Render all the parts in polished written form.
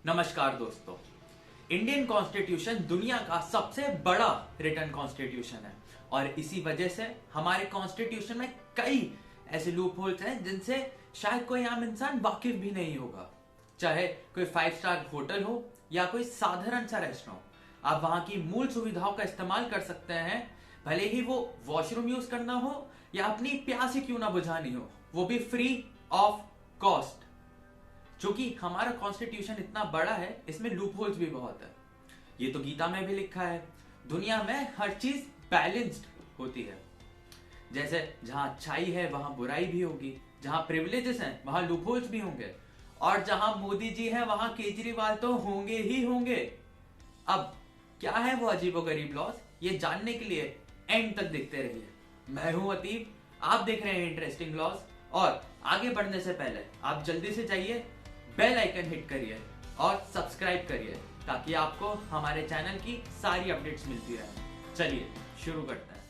नमस्कार दोस्तों। Indian constitution दुनिया का सबसे बड़ा रिटन कॉन्स्टिट्यूशन है और इसी वजह से हमारे कॉन्स्टिट्यूशन में कई ऐसे लूप होल्स हैं जिनसे शायद कोई आम इंसान वाकिफ भी नहीं होगा। चाहे कोई 5 स्टार होटल हो या कोई साधारण सा रेस्टोरेंट, आप वहां की मूल सुविधाओं का इस्तेमाल कर सकते हैं, भले ही वो वॉशरूम यूज करना हो या अपनी प्यास ही क्यों ना बुझानी हो, वो भी फ्री ऑफ कॉस्ट। क्योंकि हमारा कॉन्स्टिट्यूशन इतना बड़ा है, इसमें लूप होल्स भी बहुत है। ये तो गीता में भी लिखा है, दुनिया में हर चीज बैलेंस्ड होती है। जैसे जहां अच्छाई है वहां बुराई भी होगी, जहां प्रिविलेजेस हैं वहां लूप होल्स भी होंगे, और जहां मोदी जी हैं वहां केजरीवाल तो होंगे ही होंगे। अब क्या है वो अजीबोगरीब लॉज, ये जानने के लिए एंड तक देखते रहिए। मैं हूं अतीब, आप देख रहे हैं इंटरेस्टिंग लॉज। और आगे बढ़ने से पहले आप जल्दी से जाइए, बेल आइकन हिट करिए और सब्सक्राइब करिए ताकि आपको हमारे चैनल की सारी अपडेट्स मिलती रहे। चलिए शुरू करते हैं।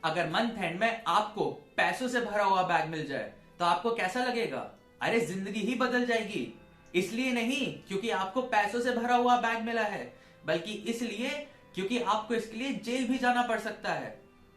अगर मंथ एंड में आपको पैसों से भरा हुआ बैग मिल जाए तो आपको कैसा लगेगा? अरे जिंदगी ही बदल जाएगी। इसलिए नहीं क्योंकि आपको पैसों से भरा हुआ बैग मिला है, बल्कि इसलिए क्योंकि आपको इसके लिए जेल भी जाना पड़ सकता है।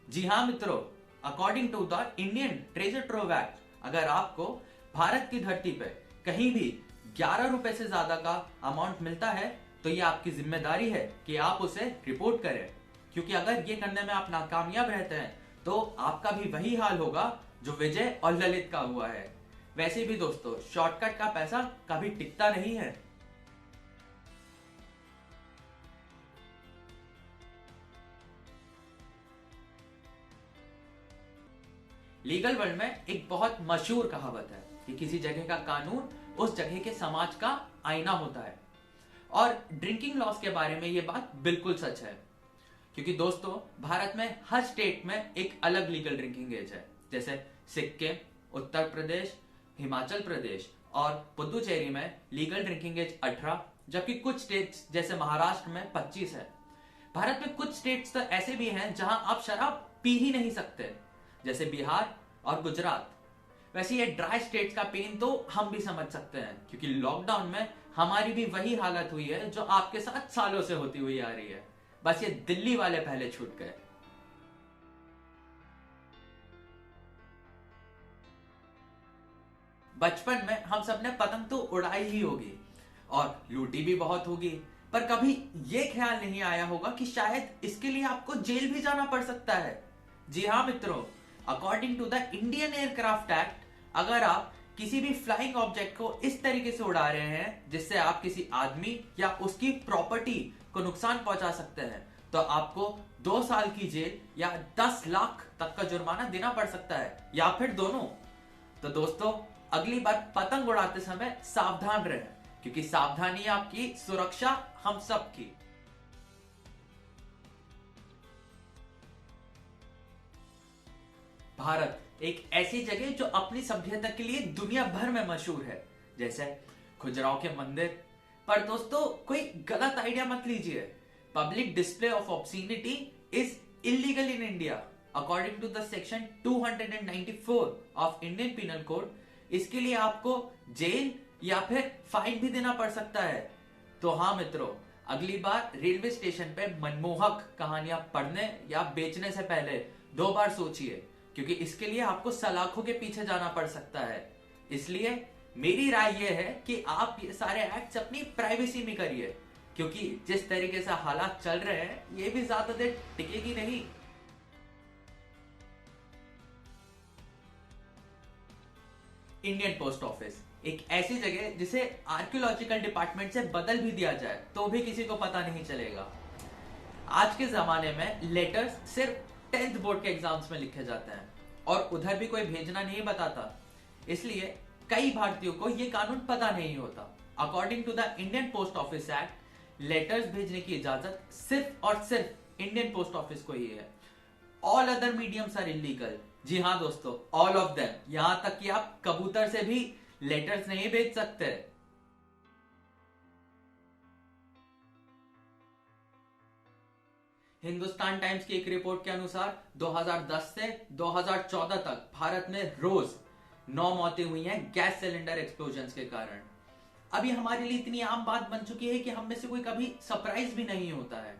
जी हाँ मित्रों, according to the Indian treasure trove act, अगर आपको भारत की धरती पे कहीं भी 11 रुपए से ज्यादा का अमाउंट मिलता है तो ये आपकी जिम्मेदारी है कि आप उसे रिपोर्ट करें, क्योंकि अगर ये करने में आप नाकामयाब रहते हैं तो आपका भी वही हाल होगा जो विजय और ललित का हुआ है। वैसे भी दोस्तों, शॉर्टकट का पैसा कभी टिकता नहीं है। लीगल वर्ल्ड में एक बहुत मशहूर कहावत है कि किसी जगह का कानून उस जगह के समाज का आईना होता है, और ड्रिंकिंग लॉस के बारे में ये बात बिल्कुल सच है। क्योंकि दोस्तों, भारत में हर स्टेट में एक अलग लीगल ड्रिंकिंग एज है। जैसे सिक्किम, उत्तर प्रदेश, हिमाचल प्रदेश और पुदुचेरी में लीगल ड्रिंकिंग एज 18, जबकि कुछ स्टेट्स जैसे महाराष्ट्र में 25 है। भारत में कुछ स्टेट्स तो ऐसे भी हैं जहां आप शराब पी ही नहीं सकते, जैसे बिहार और गुजरात। वैसे ये ड्राई स्टेट्स का पेन तो हम भी समझ सकते हैं, क्योंकि लॉकडाउन में हमारी भी वही हालत हुई है जो आपके साथ सालों से होती हुई आ रही है। बस ये दिल्ली वाले पहले छूट गए। बचपन में हम सबने पतंग तो उड़ाई ही होगी और लूटी भी बहुत होगी, पर कभी ये ख्याल नहीं आया होगा कि शायद इसके लिए आपको जेल भी जाना पड़ सकता है। जी हाँ मित्रों, according to the Indian aircraft act, अगर आप किसी भी फ्लाइंग ऑब्जेक्ट को इस तरीके से उड़ा रहे हैं जिससे आप किसी आदमी या उसकी प्रॉपर्टी को नुकसान पहुंचा सकते हैं, तो आपको 2 साल की जेल या 10 लाख तक का जुर्माना देना पड़ सकता है, या फिर दोनों। तो दोस्तों, अगली बार पतंग उड़ाते समय सावधान रहें, क्योंकि सावधानी आपकी सुरक्षा हम सब की। भारत एक ऐसी जगह जो अपनी सभ्यता के लिए दुनिया भर में मशहूर है, जैसे खजुराहो के मंदिर। पर दोस्तों, कोई गलत आइडिया मत लीजिए। Public display of obscenity is illegal in India according to the section 294 of Indian penal code. इसके लिए आपको जेल या फिर फाइन भी देना पड़ सकता है। तो हाँ मित्रों, अगली बार रेलवे स्टेशन पे मनमोहक कहानियां पढ़ने या बेचने से पहले 2 बार सोचिए, क्योंकि इसके लिए आपको सलाखों के पीछे जाना पड़ सकता है। इसलिए मेरी राय यह है कि आप ये सारे एक्ट्स अपनी प्राइवेसी में करिए, क्योंकि जिस तरीके से हालात चल रहे हैं ये भी ज्यादा देर टिकेगी नहीं। इंडियन पोस्ट ऑफिस एक ऐसी जगह जिसे आर्कियोलॉजिकल डिपार्टमेंट से बदल भी दिया जाए तो भी किसी को पता नहीं चलेगा। आज के जमाने में लेटर्स सिर्फ 10th बोर्ड के एग्जाम्स में लिखे जाते हैं और उधर भी कोई भेजना नहीं बताता। इसलिए कई भारतीयों को यह कानून पता नहीं होता। According to the Indian post office act, letters भेजने की इजाजत सिर्फ और सिर्फ इंडियन पोस्ट ऑफिस को ही है। All other mediums are illegal. जी हाँ दोस्तों, ऑल ऑफ देम। यहां तक कि आप कबूतर से भी लेटर्स नहीं भेज सकते। हिंदुस्तान टाइम्स की एक रिपोर्ट के अनुसार 2010 से 2014 तक भारत में रोज 9 मौतें हुई हैं गैस सिलेंडर एक्सप्लोजन के कारण। अभी हमारे लिए इतनी आम बात बन चुकी है कि हम में से कोई कभी सरप्राइज भी नहीं होता है।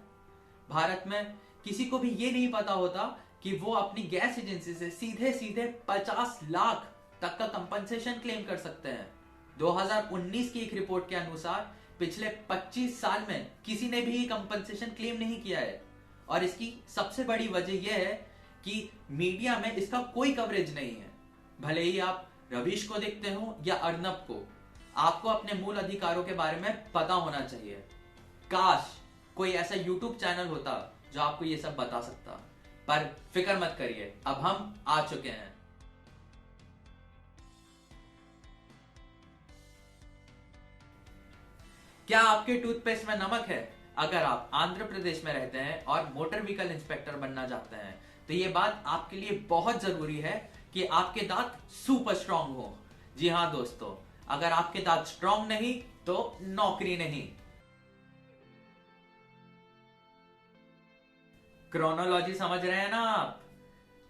भारत में किसी को भी ये नहीं पता होता कि वो अपनी गैस एजेंसी से सीधे सीधे 50 लाख तक का कंपनसेशन क्लेम कर सकते हैं। 2019 की एक रिपोर्ट के अनुसार पिछले 25 साल में किसी ने भी कंपनसेशन क्लेम नहीं किया है, और इसकी सबसे बड़ी वजह यह है कि मीडिया में इसका कोई कवरेज नहीं है। भले ही आप रवीश को देखते हो या अर्नब को, आपको अपने मूल अधिकारों के बारे में पता होना चाहिए। काश कोई ऐसा यूट्यूब चैनल होता जो आपको ये सब बता सकता, पर फिक्र मत करिए, अब हम आ चुके हैं। क्या आपके टूथपेस्ट में नमक है? अगर आप आंध्र प्रदेश में रहते हैं और मोटर व्हीकल इंस्पेक्टर बनना चाहते हैं तो ये बात आपके लिए बहुत जरूरी है कि आपके दांत सुपर स्ट्रांग हो। जी हाँ दोस्तों, अगर आपके दांत स्ट्रांग नहीं तो नौकरी नहीं। क्रोनोलॉजी समझ रहे हैं ना आप?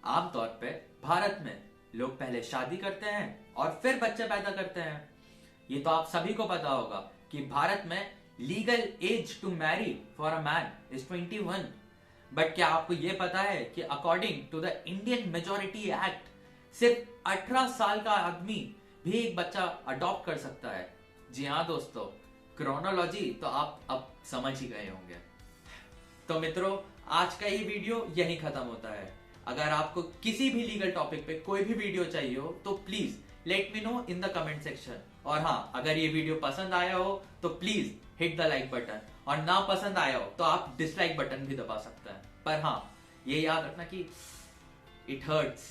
आमतौर पे भारत में लोग पहले शादी करते हैं और फिर बच्चे पैदा करते हैं। ये तो आप सभी को पता होगा कि भारत में legal age to marry for a man is 21। But क्या आपको यह पता है कि according to the Indian majority act सिर्फ 18 साल का आदमी भी एक बच्चा अडॉप्ट कर सकता है। जी हाँ दोस्तों, क्रोनोलॉजी तो आप अब समझ ही गए होंगे। तो मित्रों, आज का ये वीडियो यहीं खत्म होता है। अगर आपको किसी भी लीगल टॉपिक पे कोई भी वीडियो चाहिए हो तो please let me know in the comment section. और हाँ, अगर ये वीडियो पसंद आया हो तो please hit the like button, और ना पसंद आया हो तो आप डिसलाइक बटन भी दबा सकते हैं। पर हाँ, ये याद रखना कि इट हर्ट्स।